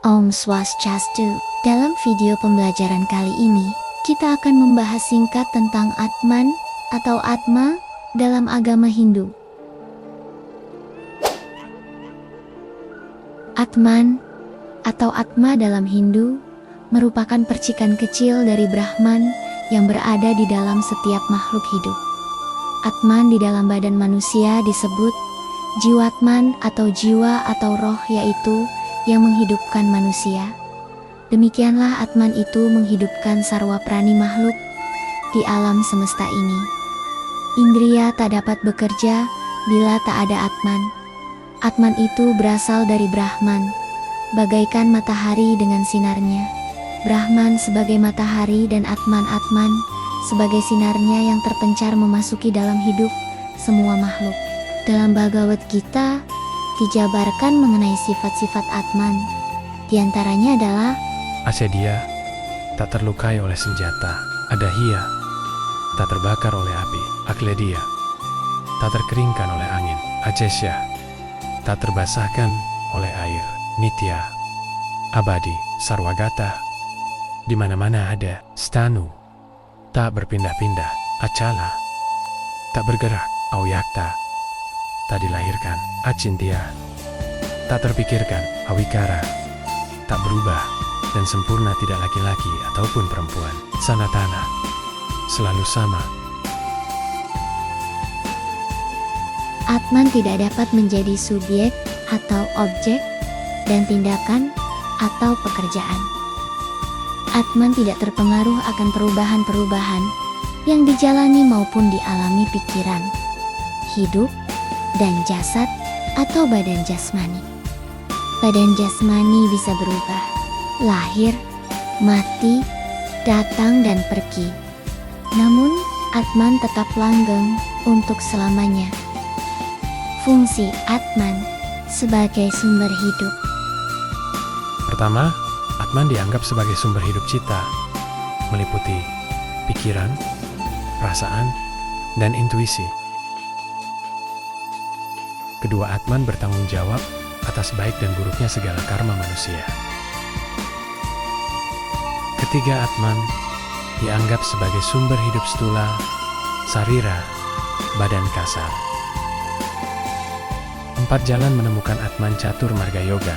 Om Swastiastu. Dalam video pembelajaran kali ini, kita akan membahas singkat tentang Atman atau Atma dalam agama Hindu. Atman atau Atma dalam Hindu merupakan percikan kecil dari Brahman yang berada di dalam setiap makhluk hidup. Atman di dalam badan manusia disebut Jiwatman atau jiwa atau roh, yaitu yang menghidupkan manusia. Demikianlah Atman itu menghidupkan sarwa prani makhluk di alam semesta ini. Indria tak dapat bekerja bila tak ada Atman. Atman itu berasal dari Brahman, bagaikan matahari dengan sinarnya. Brahman sebagai matahari dan Atman sebagai sinarnya yang terpencar memasuki dalam hidup semua makhluk. Dalam Bhagavad Gita dijabarkan mengenai sifat-sifat Atman. Di antaranya adalah Asedia, tak terlukai oleh senjata. Adahia, tak terbakar oleh api. Akledia, tak terkeringkan oleh angin. Ajesya, tak terbasahkan oleh air. Nitya, abadi. Sarwagata, di mana-mana ada. Stanu, tak berpindah-pindah. Acala, tak bergerak. Awyakta, tak dilahirkan. Acintya, tak terpikirkan. Awikara, tak berubah dan sempurna, tidak laki-laki ataupun perempuan. Sanatana, selalu sama. Atman tidak dapat menjadi subjek atau objek dan tindakan atau pekerjaan. Atman tidak terpengaruh akan perubahan-perubahan yang dijalani maupun dialami pikiran, hidup, dan jasad atau badan jasmani. Badan jasmani bisa berubah, lahir, mati, datang dan pergi. Namun, Atman tetap langgeng untuk selamanya. Fungsi Atman sebagai sumber hidup. Pertama, Atman dianggap sebagai sumber hidup cita, meliputi pikiran, perasaan, dan intuisi. Kedua, Atman bertanggung jawab atas baik dan buruknya segala karma manusia. Ketiga, Atman dianggap sebagai sumber hidup stula, sarira, badan kasar. 4 jalan menemukan Atman. Catur Marga Yoga.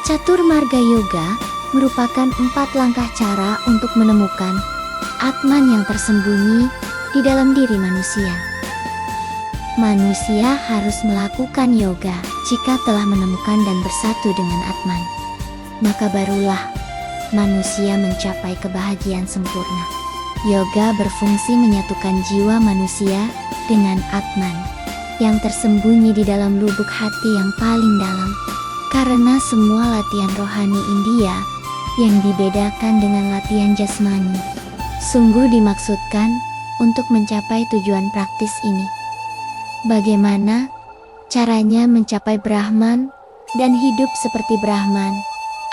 Catur Marga Yoga merupakan 4 langkah cara untuk menemukan Atman yang tersembunyi di dalam diri manusia. Manusia harus melakukan yoga jika telah menemukan dan bersatu dengan Atman. Maka barulah manusia mencapai kebahagiaan sempurna. Yoga berfungsi menyatukan jiwa manusia dengan Atman yang tersembunyi di dalam lubuk hati yang paling dalam. Karena semua latihan rohani India yang dibedakan dengan latihan jasmani sungguh dimaksudkan untuk mencapai tujuan praktis ini. Bagaimana caranya mencapai Brahman dan hidup seperti Brahman?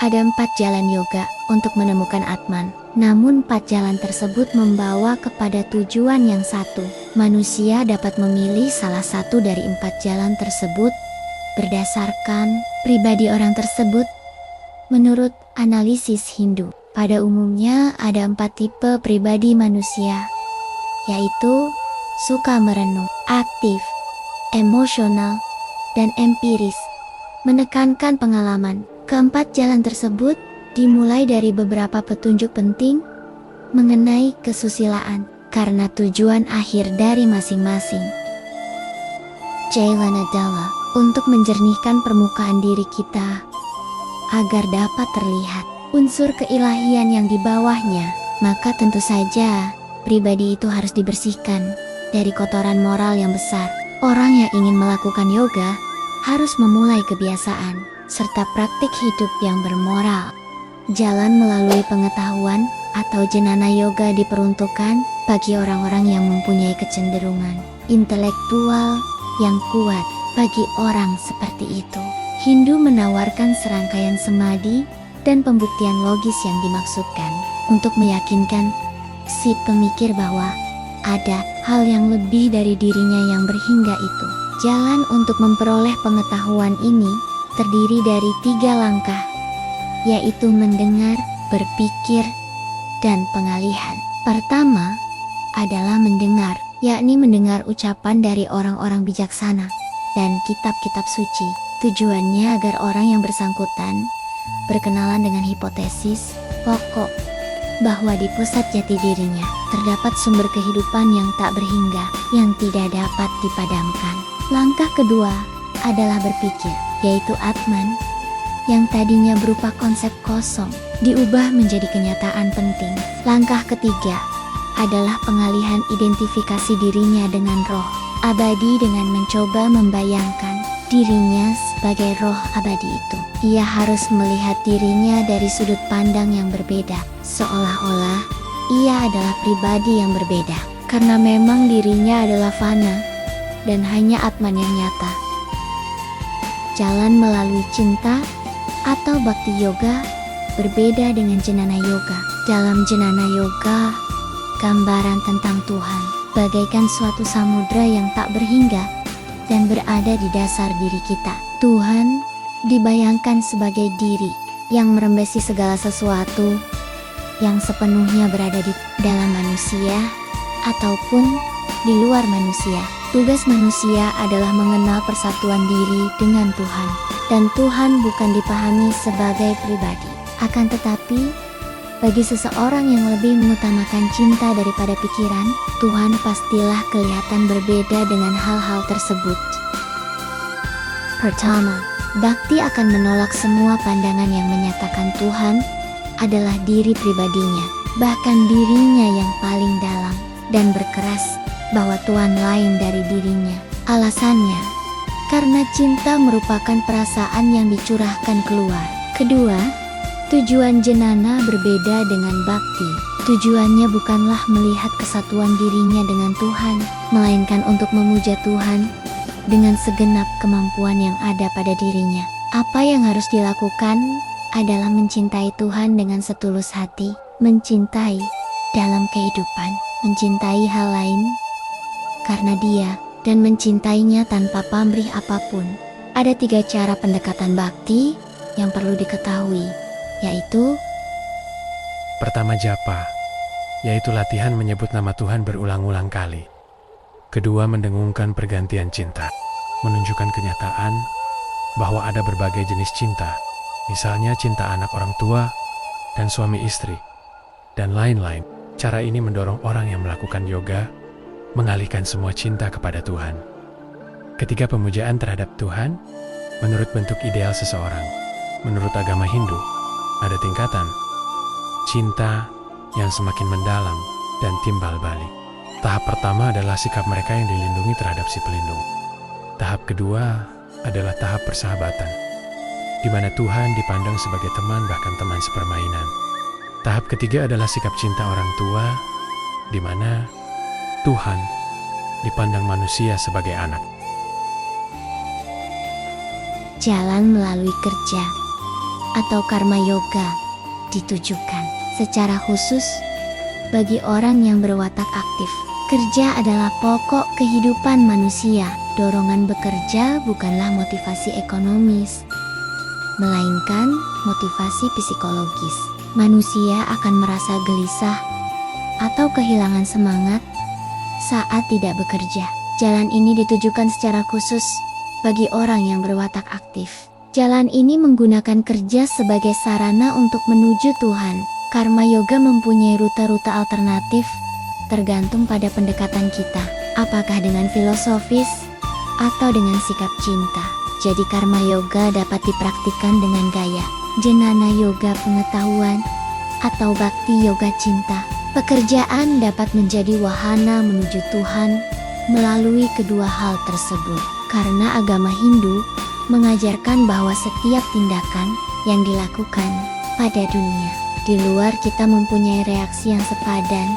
Ada 4 jalan yoga untuk menemukan Atman. Namun 4 jalan tersebut membawa kepada tujuan yang satu. Manusia dapat memilih salah satu dari 4 jalan tersebut berdasarkan pribadi orang tersebut. Menurut analisis Hindu, pada umumnya ada 4 tipe pribadi manusia, yaitu suka merenung, aktif, emosional, dan empiris, menekankan pengalaman. Keempat jalan tersebut dimulai dari beberapa petunjuk penting mengenai kesusilaan karena tujuan akhir dari masing-masing. Jalan adalah untuk menjernihkan permukaan diri kita agar dapat terlihat unsur keilahian yang di bawahnya. Maka tentu saja pribadi itu harus dibersihkan dari kotoran moral yang besar. Orang yang ingin melakukan yoga harus memulai kebiasaan serta praktik hidup yang bermoral. Jalan melalui pengetahuan atau jnana yoga diperuntukkan bagi orang-orang yang mempunyai kecenderungan intelektual yang kuat. Bagi orang seperti itu, Hindu menawarkan serangkaian semadi dan pembuktian logis yang dimaksudkan untuk meyakinkan si pemikir bahwa ada hal yang lebih dari dirinya yang berhingga itu. Jalan untuk memperoleh pengetahuan ini terdiri dari 3 langkah, yaitu mendengar, berpikir, dan pengalihan. Pertama adalah mendengar, yakni mendengar ucapan dari orang-orang bijaksana dan kitab-kitab suci. Tujuannya agar orang yang bersangkutan berkenalan dengan hipotesis pokok bahwa di pusat jati dirinya terdapat sumber kehidupan yang tak berhingga, yang tidak dapat dipadamkan. Langkah kedua adalah berpikir, yaitu Atman, yang tadinya berupa konsep kosong, diubah menjadi kenyataan penting. Langkah ketiga adalah pengalihan identifikasi dirinya dengan roh abadi dengan mencoba membayangkan dirinya sebagai roh abadi itu. Ia harus melihat dirinya dari sudut pandang yang berbeda, seolah-olah ia adalah pribadi yang berbeda, karena memang dirinya adalah fana dan hanya Atman yang nyata. Jalan melalui cinta atau Bhakti Yoga berbeda dengan Jnana Yoga. Dalam Jnana Yoga, gambaran tentang Tuhan bagaikan suatu samudra yang tak berhingga dan berada di dasar diri kita. Tuhan dibayangkan sebagai diri yang merembesi segala sesuatu yang sepenuhnya berada di dalam manusia ataupun di luar manusia. Tugas manusia adalah mengenal persatuan diri dengan Tuhan, dan Tuhan bukan dipahami sebagai pribadi. Akan tetapi, bagi seseorang yang lebih mengutamakan cinta daripada pikiran, Tuhan pastilah kelihatan berbeda dengan hal-hal tersebut. Pertama, Bhakti akan menolak semua pandangan yang menyatakan Tuhan adalah diri pribadinya, bahkan dirinya yang paling dalam, dan berkeras bahwa Tuhan lain dari dirinya. Alasannya, karena cinta merupakan perasaan yang dicurahkan keluar. Kedua, tujuan Jnana berbeda dengan Bhakti. Tujuannya bukanlah melihat kesatuan dirinya dengan Tuhan, melainkan untuk memuja Tuhan dengan segenap kemampuan yang ada pada dirinya. Apa yang harus dilakukan adalah mencintai Tuhan dengan setulus hati, mencintai dalam kehidupan, mencintai hal lain karena Dia, dan mencintainya tanpa pamrih apapun. Ada 3 cara pendekatan Bhakti yang perlu diketahui, yaitu: Pertama, japa, yaitu latihan menyebut nama Tuhan berulang-ulang kali. Kedua, mendengungkan pergantian cinta, menunjukkan kenyataan bahwa ada berbagai jenis cinta, misalnya cinta anak orang tua dan suami istri, dan lain-lain. Cara ini mendorong orang yang melakukan yoga mengalihkan semua cinta kepada Tuhan. Ketiga, pemujaan terhadap Tuhan menurut bentuk ideal seseorang. Menurut agama Hindu, ada tingkatan cinta yang semakin mendalam dan timbal balik. Tahap pertama adalah sikap mereka yang dilindungi terhadap si pelindung. Tahap kedua adalah tahap persahabatan, di mana Tuhan dipandang sebagai teman, bahkan teman sepermainan. Tahap ketiga adalah sikap cinta orang tua, di mana Tuhan dipandang manusia sebagai anak. Jalan melalui kerja atau karma yoga ditujukan secara khusus bagi orang yang berwatak aktif. Kerja adalah pokok kehidupan manusia. Dorongan bekerja bukanlah motivasi ekonomis, melainkan motivasi psikologis. Manusia akan merasa gelisah atau kehilangan semangat saat tidak bekerja. Jalan ini ditujukan secara khusus bagi orang yang berwatak aktif. Jalan ini menggunakan kerja sebagai sarana untuk menuju Tuhan. Karma yoga mempunyai rute-rute alternatif tergantung pada pendekatan kita, apakah dengan filosofis atau dengan sikap cinta. Jadi karma yoga dapat dipraktikkan dengan gaya Jnana yoga pengetahuan atau Bhakti yoga cinta. Pekerjaan dapat menjadi wahana menuju Tuhan melalui kedua hal tersebut. Karena agama Hindu mengajarkan bahwa setiap tindakan yang dilakukan pada dunia di luar kita mempunyai reaksi yang sepadan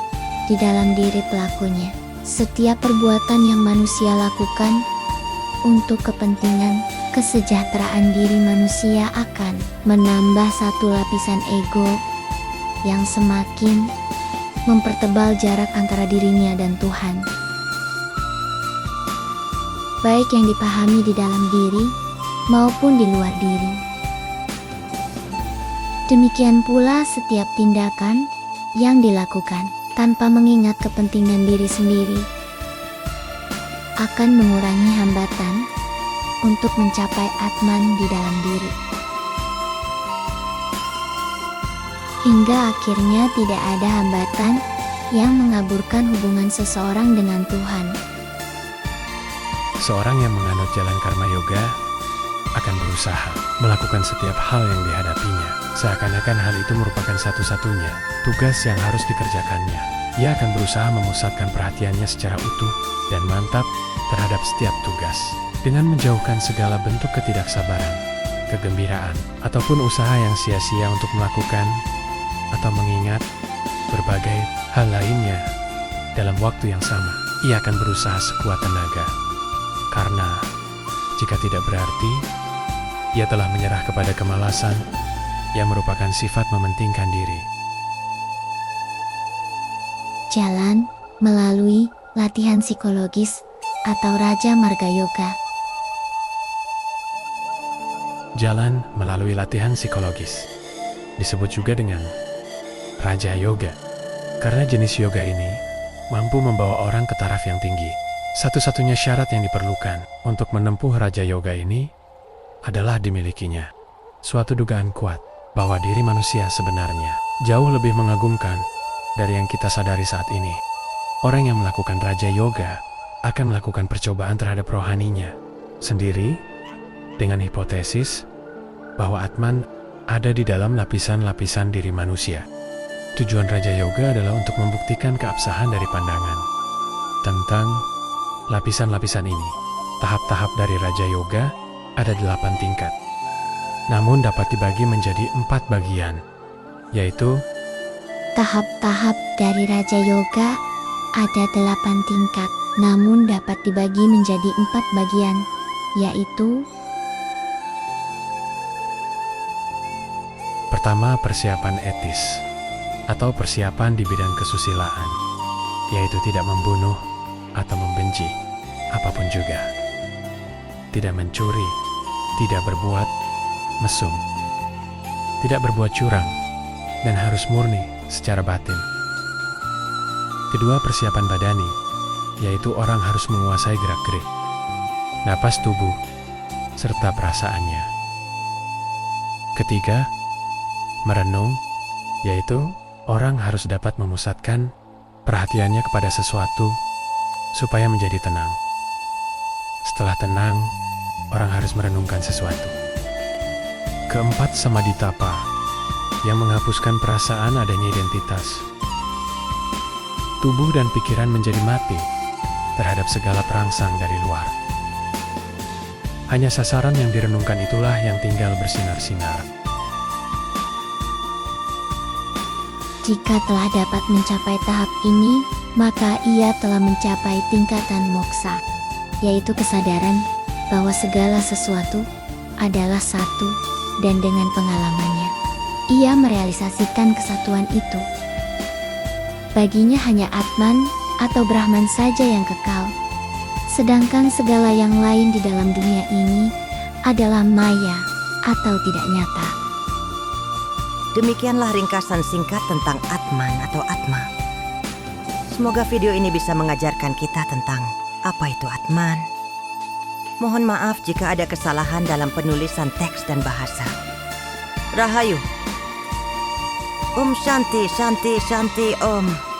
di dalam diri pelakunya. Setiap perbuatan yang manusia lakukan untuk kepentingan kesejahteraan diri manusia akan menambah satu lapisan ego yang semakin mempertebal jarak antara dirinya dan Tuhan. Baik yang dipahami di dalam diri maupun di luar diri. Demikian pula setiap tindakan yang dilakukan tanpa mengingat kepentingan diri sendiri akan mengurangi hambatan untuk mencapai Atman di dalam diri. Hingga akhirnya tidak ada hambatan yang mengaburkan hubungan seseorang dengan Tuhan. Seorang yang menganut jalan karma yoga akan berusaha melakukan setiap hal yang dihadapinya, seakan-akan hal itu merupakan satu-satunya tugas yang harus dikerjakannya. Ia akan berusaha memusatkan perhatiannya secara utuh dan mantap terhadap setiap tugas, dengan menjauhkan segala bentuk ketidaksabaran, kegembiraan, ataupun usaha yang sia-sia untuk melakukan atau mengingat berbagai hal lainnya dalam waktu yang sama. Ia akan berusaha sekuat tenaga, karena jika tidak berarti ia telah menyerah kepada kemalasan yang merupakan sifat mementingkan diri. Jalan melalui latihan psikologis atau Raja Marga Yoga. Jalan melalui latihan psikologis disebut juga dengan Raja Yoga, karena jenis yoga ini mampu membawa orang ke taraf yang tinggi. Satu-satunya syarat yang diperlukan untuk menempuh Raja Yoga ini adalah dimilikinya suatu dugaan kuat bahwa diri manusia sebenarnya jauh lebih mengagumkan dari yang kita sadari saat ini. Orang yang melakukan Raja Yoga akan melakukan percobaan terhadap rohaninya sendiri dengan hipotesis bahwa Atman ada di dalam lapisan-lapisan diri manusia. Tujuan Raja Yoga adalah untuk membuktikan keabsahan dari pandangan tentang lapisan-lapisan ini. Tahap-tahap dari Raja Yoga ada 8 tingkat, namun dapat dibagi menjadi 4 bagian, yaitu Tahap-tahap dari Raja Yoga ada 8 tingkat, namun dapat dibagi menjadi 4 bagian, yaitu pertama, persiapan etis atau persiapan di bidang kesusilaan, yaitu tidak membunuh atau membenci apapun juga, tidak mencuri, tidak berbuat mesum, tidak berbuat curang, dan harus murni secara batin. Kedua, persiapan badani, yaitu orang harus menguasai gerak-gerik, napas tubuh, serta perasaannya. Ketiga, merenung, yaitu orang harus dapat memusatkan perhatiannya kepada sesuatu supaya menjadi tenang. Setelah tenang, orang harus merenungkan sesuatu. Keempat, samadhitapa, yang menghapuskan perasaan adanya identitas. Tubuh dan pikiran menjadi mati terhadap segala perangsang dari luar. Hanya sasaran yang direnungkan itulah yang tinggal bersinar-sinar. jika telah dapat mencapai tahap ini, maka ia telah mencapai tingkatan moksa, yaitu kesadaran bahwa segala sesuatu adalah satu, dan dengan pengalamannya, ia merealisasikan kesatuan itu. Baginya hanya Atman atau Brahman saja yang kekal, sedangkan segala yang lain di dalam dunia ini adalah maya atau tidak nyata. Demikianlah ringkasan singkat tentang Atman atau Atma. Semoga video ini bisa mengajarkan kita tentang apa itu Atman. Mohon maaf jika ada kesalahan dalam penulisan teks dan bahasa. Rahayu. Om Shanti, Shanti, Shanti, Om.